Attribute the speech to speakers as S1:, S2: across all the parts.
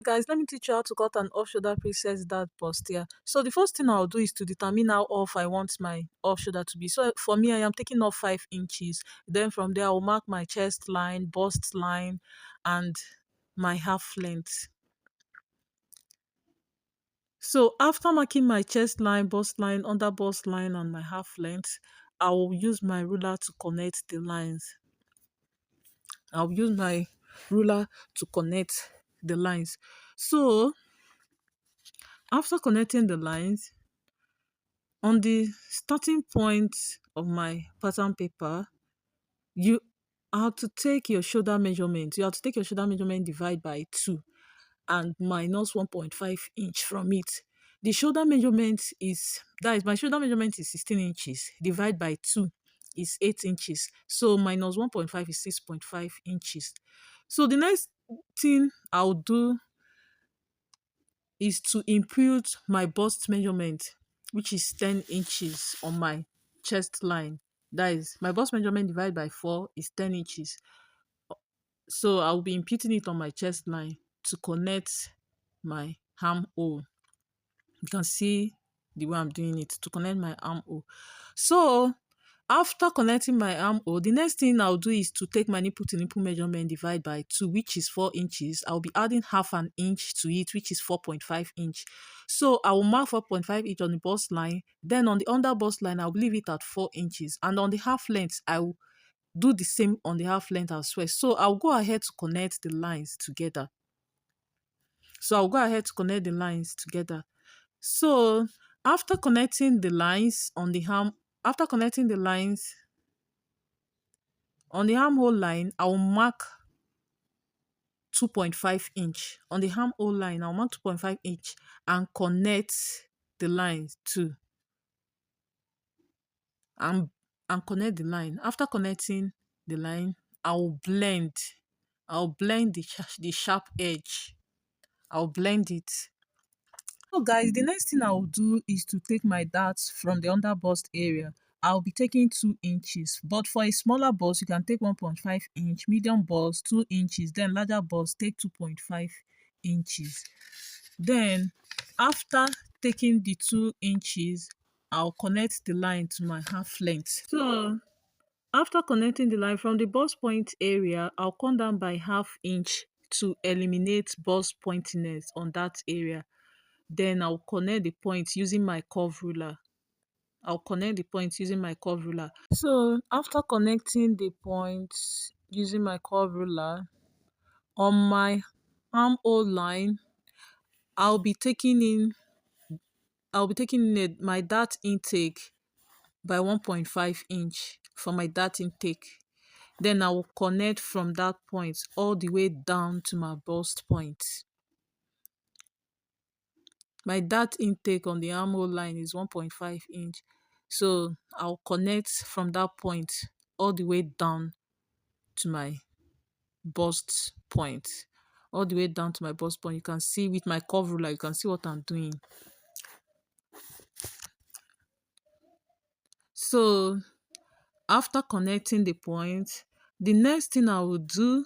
S1: Guys, let me teach you how to cut an off-shoulder princess dart bustier. So the first thing I'll do is to determine how off I want my off-shoulder to be. So for me, I am taking off 5 inches. Then from there, I'll mark my chest line, bust line, and my half length. So after marking my chest line, bust line, under bust line, and my half length, I will use my ruler to connect the lines. I'll use my ruler to connect the lines. So after connecting the lines, on the starting point of my pattern paper, you have to take your shoulder measurement. You have to take your shoulder measurement, divide by 2 and minus 1.5 inch from it. The shoulder measurement is, that is, my shoulder measurement is 16 inches. Divide by 2 is 8 inches. So minus 1.5 is 6.5 inches. So the next thing I'll do is to impute my bust measurement, which is 10 inches on my chest line. That is, my bust measurement divided by 4 is 10 inches. So I'll be imputing it on my chest line to connect my armhole. You can see the way I'm doing it to connect my armhole. So after connecting my armhole, the next thing I'll do is to take my nipple to nipple measurement, divide by 2, which is 4 inches. I'll be adding half an inch to it, which is 4.5 inch. So I will mark 4.5 inch on the bust line. Then on the under bust line, I'll leave it at 4 inches. And on the half length, I will do the same on the half length as well. So I'll go ahead to connect the lines together. So after connecting the lines on the armhole line, I'll mark 2.5 inch. On the armhole line, I'll mark 2.5 inch and connect the lines too. And connect the line. After connecting the line, I'll blend the sharp edge. I'll blend it. So guys, the next thing I will do is to take my darts from the under bust area. I'll be taking 2 inches, but for a smaller bust, you can take 1.5 inch, medium bust 2 inches, then larger bust take 2.5 inches. Then after taking the 2 inches, I'll connect the line to my half length. So after connecting the line from the bust point area, I'll come down by half inch to eliminate bust pointiness on that area. Then I'll connect the points using my curve ruler. So after connecting the points using my curve ruler, on my armhole line, I'll be taking in my dart intake by 1.5 inch for my dart intake. Then I will connect from that point all the way down to my bust point. My dart intake on the armhole line is 1.5 inch. So I'll connect from that point all the way down to my bust point. All the way down to my bust point. You can see with my curve ruler, you can see what I'm doing. So after connecting the point, the next thing I will do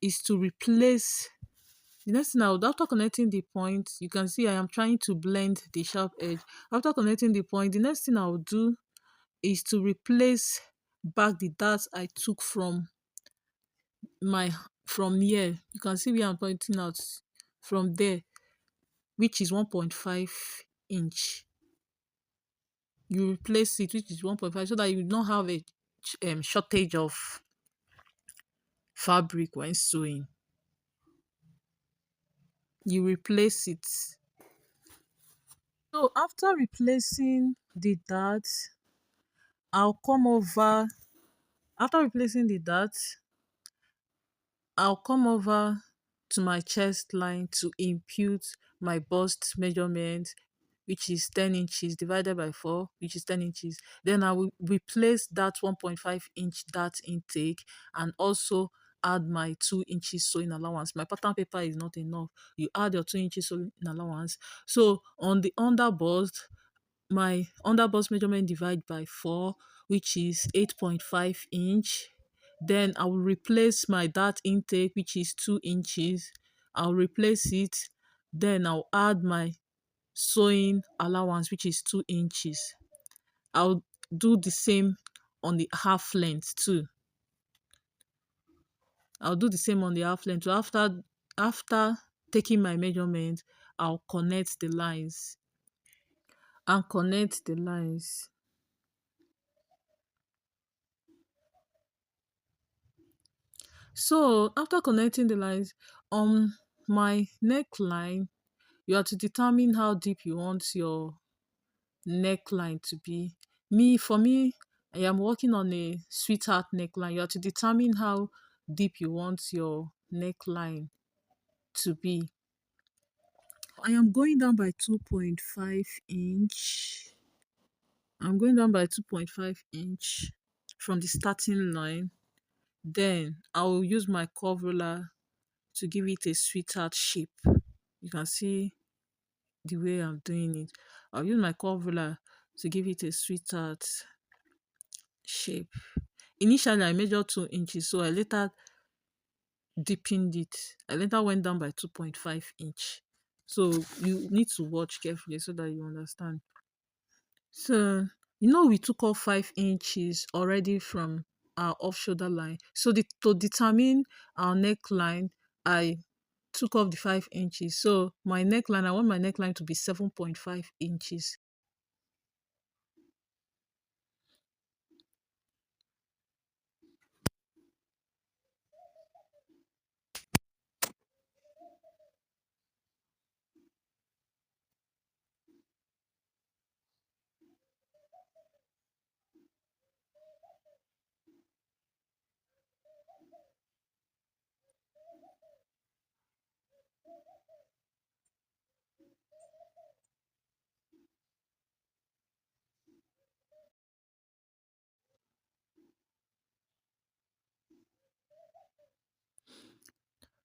S1: is to replace after connecting the point, you can see I am trying to blend the sharp edge. After connecting the point, the next thing I will do is to replace back the darts I took from here. You can see where I'm pointing out from there, which is 1.5 inch. You replace it, which is 1.5, so that you don't have a shortage of fabric when sewing. You replace it. So after replacing the darts, I'll come over to my chest line to impute my bust measurement, which is 10 inches divided by 4, which is 10 inches. Then I will replace that 1.5 inch dart intake and also add my 2 inches sewing allowance. My pattern paper is not enough. You add your 2 inches sewing allowance. So on the under bust, my under bust measurement divide by 4, which is 8.5 inch. Then I will replace my dart intake, which is 2 inches. I'll replace it. Then I'll add my sewing allowance, which is 2 inches. I'll do the same on the half length too. I'll do the same on the half length. So after taking my measurement, I'll connect the lines and connect the lines. So after connecting the lines on my neckline, you have to determine how deep you want your neckline to be. For me, I am working on a sweetheart neckline. You have to determine how deep you want your neckline to be. I am going down by 2.5 inch. I'm going down by 2.5 inch from the starting line. Then I will use my curve ruler to give it a sweetheart shape. You can see the way I'm doing it. I'll use my curve ruler to give it a sweetheart shape. Initially, I measured 2 inches, so I later deepened it. I later went down by 2.5 inch. So you need to watch carefully so that you understand. So we took off 5 inches already from our off shoulder line. So to determine our neckline, I took off the 5 inches. So I want my neckline to be 7.5 inches.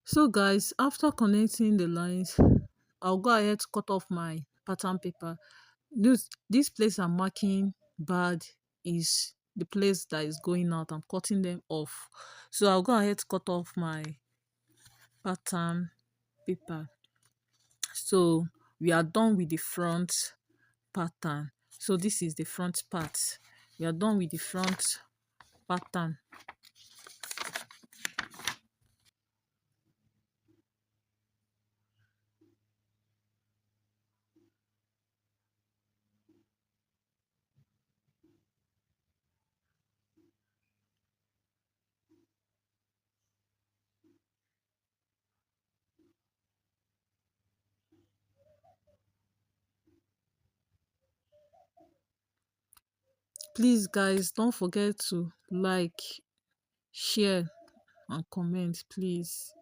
S1: So guys, after connecting the lines, I'll go ahead to cut off my pattern paper. This place I'm marking bad is the place that is going out. I'm cutting them off. So I'll go ahead to cut off my pattern paper. So we are done with the front pattern. So this is the front part. We are done with the front pattern. Please guys, don't forget to like, share and comment, please.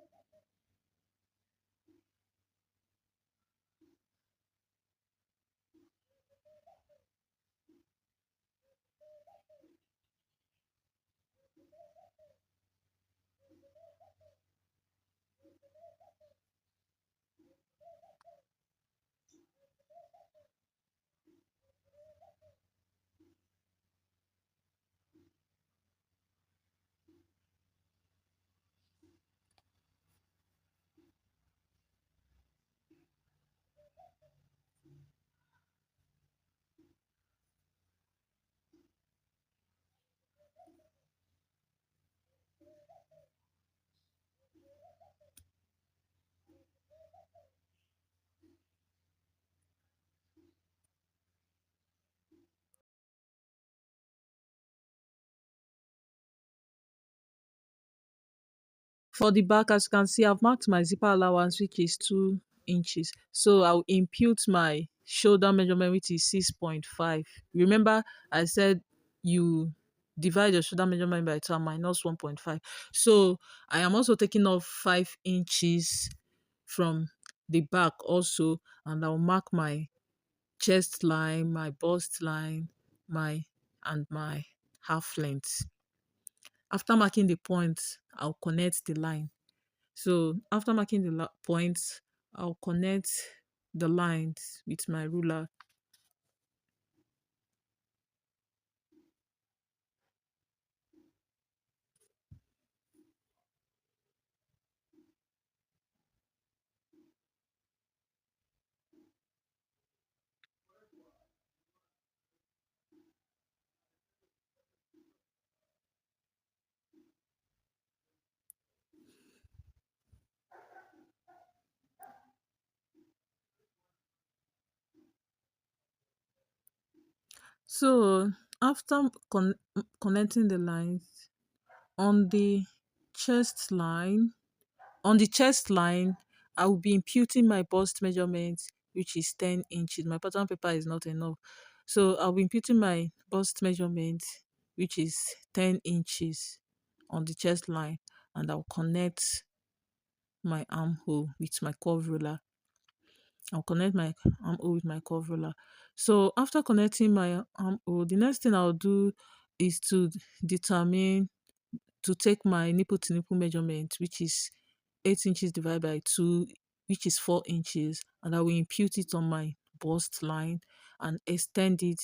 S1: For the back, as you can see, I've marked my zipper allowance, which is 2 inches. So I'll impute my shoulder measurement, which is 6.5. Remember, I said you divide your shoulder measurement by 2 and minus 1.5. So I am also taking off 5 inches from the back also, and I'll mark my chest line, my bust line, my half length. After marking the point, I'll connect the line. So after marking the points, I'll connect the lines with my ruler. So after connecting the lines on the chest line, on the chest line, I will be imputing my bust measurement, which is 10 inches. My pattern paper is not enough. So I'll be imputing my bust measurement, which is 10 inches on the chest line, and I'll connect my armhole with my curve ruler. I'll connect my armhole with my curve ruler. So after connecting my armhole, the next thing I'll do is to determine to take my nipple to nipple measurement, which is 8 inches divided by 2, which is 4 inches, and I will impute it on my bust line and extend it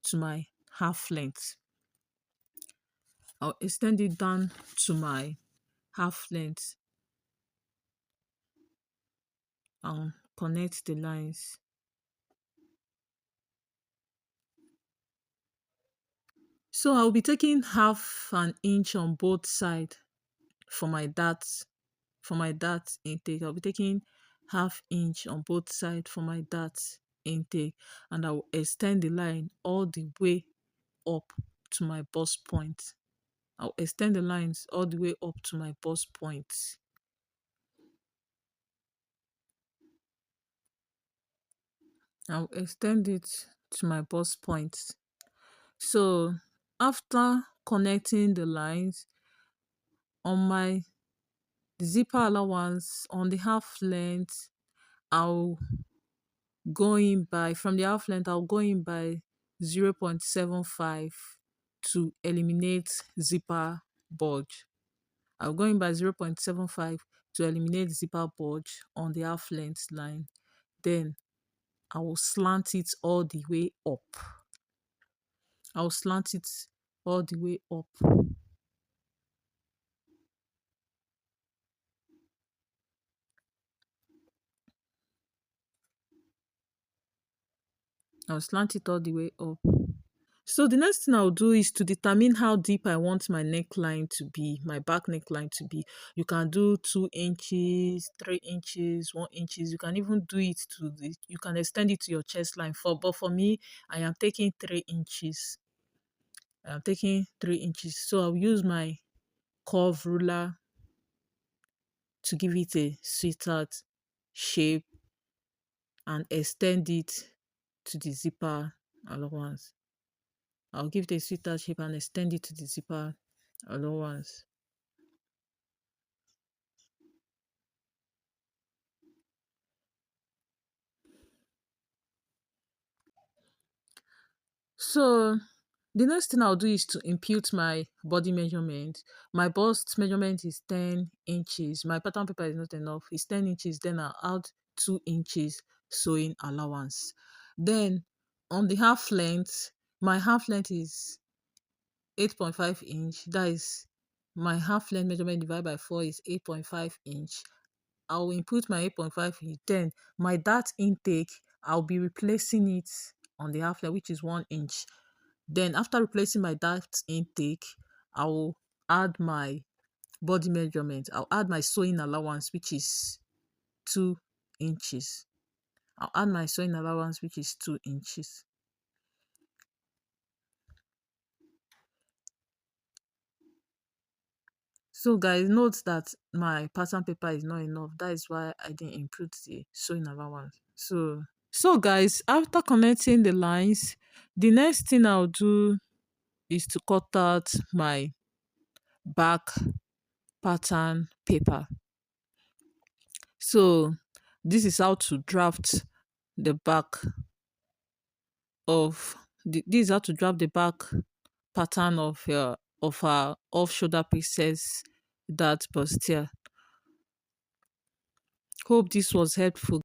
S1: to my half length. I'll extend it down to my half length and connect the lines. So I'll be taking half an inch on both sides for my dart intake. I'll be taking half inch on both sides for my dart intake, and I will extend the line all the way up to my bust point. I'll extend the lines all the way up to my bust point. I'll extend it to my bust point. So after connecting the lines on my zipper allowance on the half length, I'll go in by from the half length, I'll go in by 0.75 to eliminate zipper bulge. I'll go in by 0.75 to eliminate zipper bulge on the half length line. Then I will slant it all the way up. I'll slant it all the way up. I'll slant it all the way up. So the next thing I'll do is to determine how deep I want my neckline to be, my back neckline to be. You can do 2 inches, 3 inches, 1 inches. You can even do it you can extend it to your chest line. But for me, I am taking 3 inches. I'm taking 3 inches. So I'll use my curve ruler to give it a sweetheart shape and extend it to the zipper allowance. I'll give it a sweetheart shape and extend it to the zipper allowance. So the next thing I'll do is to impute my body measurement. My bust measurement is 10 inches. My pattern paper is not enough. It's 10 inches. Then I'll add 2 inches sewing allowance. Then on the half length, my half length is 8.5 inch. That is my half length measurement divided by 4 is 8.5 inch. I'll input my 8.5 inch. Then my dart intake, I'll be replacing it on the half length, which is 1 inch. Then after replacing my dart intake, I will add my body measurement. I'll add my sewing allowance, which is 2 inches. I'll add my sewing allowance, which is 2 inches. So guys, note that my pattern paper is not enough. That is why I didn't input the sewing allowance. So guys, after connecting the lines, the next thing I'll do is to cut out my back pattern paper. So this is how to draft the back this is how to draft the back pattern of our off shoulder princess dart bustier. Hope this was helpful.